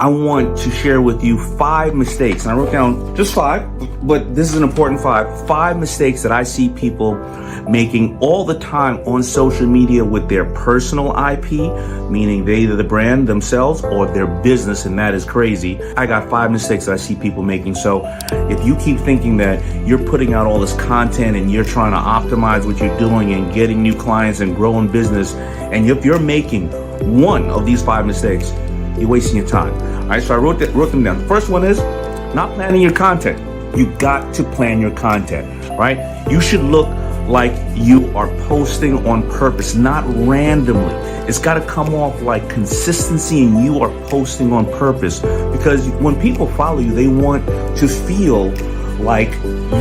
I want to share with you 5 mistakes. And I wrote down just 5, but this is an important 5. 5 mistakes that I see people making all the time on social media with their personal IP, meaning they either the brand themselves or their business, and that is crazy. I got 5 mistakes that I see people making. So if you keep thinking that you're putting out all this content and you're trying to optimize what you're doing and getting new clients and growing business, and if you're making one of these 5 mistakes, you're wasting your time. All right, so I wrote them down. The first one is not planning your content. You got to plan your content, right? You should look like you are posting on purpose, not randomly. It's got to come off like consistency and you are posting on purpose, because when people follow you, they want to feel like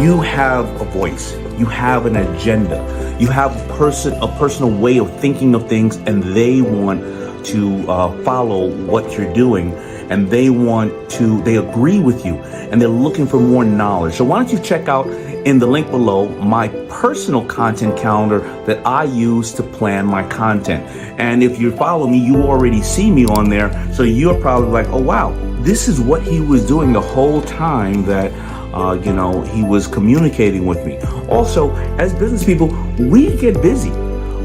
you have a voice, you have an agenda, you have a personal way of thinking of things, and they want to follow what you're doing, and they agree with you, and they're looking for more knowledge. So why don't you check out in the link below my personal content calendar that I use to plan my content. And if you follow me, you already see me on there, so you're probably like, oh wow, this is what he was doing the whole time that he was communicating with me. Also, as business people, we get busy.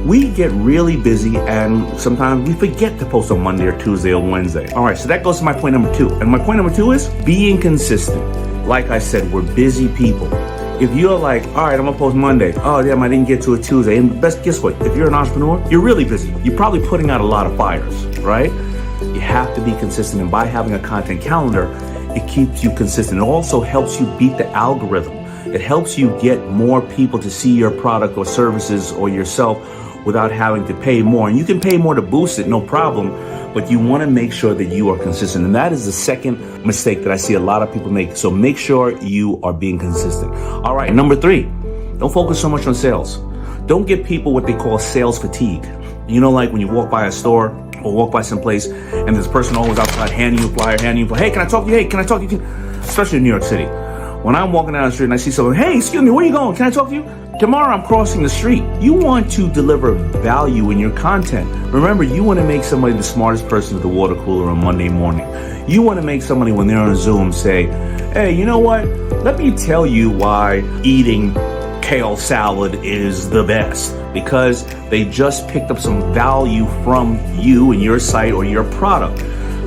We get really busy, and sometimes we forget to post on Monday or Tuesday or Wednesday. All right, so that goes to my point number 2. And my point number 2 is being consistent. Like I said, we're busy people. If you're like, all right, I'm gonna post Monday. Oh, damn, I didn't get to it Tuesday. And guess what? If you're an entrepreneur, you're really busy. You're probably putting out a lot of fires, right? You have to be consistent. And by having a content calendar, it keeps you consistent. It also helps you beat the algorithm. It helps you get more people to see your product or services or yourself without having to pay more. And you can pay more to boost it, no problem, but you want to make sure that you are consistent. And that is the second mistake that I see a lot of people make. So make sure you are being consistent. All right, number 3, don't focus so much on sales. Don't give people what they call sales fatigue. You know, like when you walk by a store or walk by someplace and this person always outside handing you a flyer, hey, can I talk to you? Hey, can I talk to you? Especially in New York City. When I'm walking down the street and I see someone, hey, excuse me, where are you going? Can I talk to you? Tomorrow I'm crossing the street. You want to deliver value in your content. Remember, you want to make somebody the smartest person at the water cooler on Monday morning. You want to make somebody, when they're on Zoom, say, hey, you know what? Let me tell you why eating kale salad is the best. Because they just picked up some value from you and your site or your product.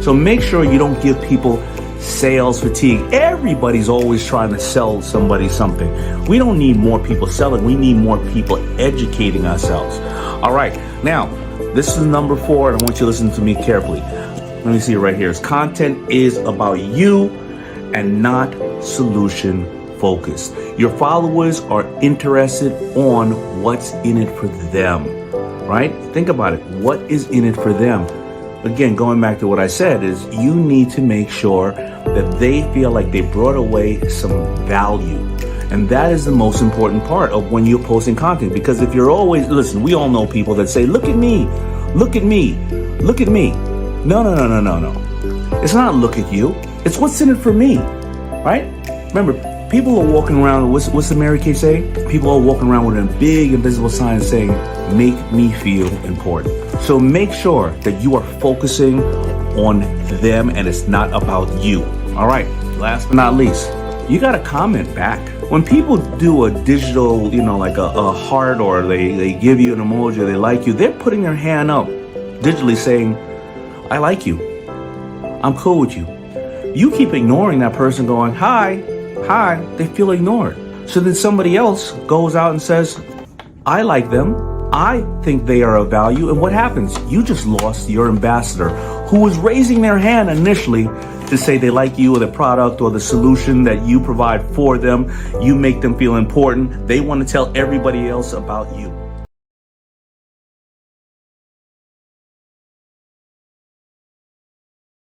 So make sure you don't give people sales fatigue. Everybody's always trying to sell somebody something. We don't need more people selling. We need more people educating ourselves. All right. Now, this is number 4, and I want you to listen to me carefully. Let me see it right here. Content is about you and not solution focused. Your followers are interested on what's in it for them, right? Think about it. What is in it for them? Again, going back to what I said, is you need to make sure that they feel like they brought away some value. And that is the most important part of when you're posting content. Because if you're always, listen, we all know people that say, look at me, look at me, look at me. No. It's not look at you. It's what's in it for me, right? Remember, people are walking around, what's the Mary Kay say? People are walking around with a big invisible sign saying, make me feel important. So make sure that you are focusing on them and it's not about you. All right, last but not least, you got to comment back. When people do a digital, like a heart, or they give you an emoji, or they like you, they're putting their hand up digitally saying, I like you. I'm cool with you. You keep ignoring that person going, hi, they feel ignored. So then somebody else goes out and says, I like them. I think they are of value. And what happens? You just lost your ambassador who was raising their hand initially to say they like you or the product or the solution that you provide for them. You make them feel important. They want to tell everybody else about you.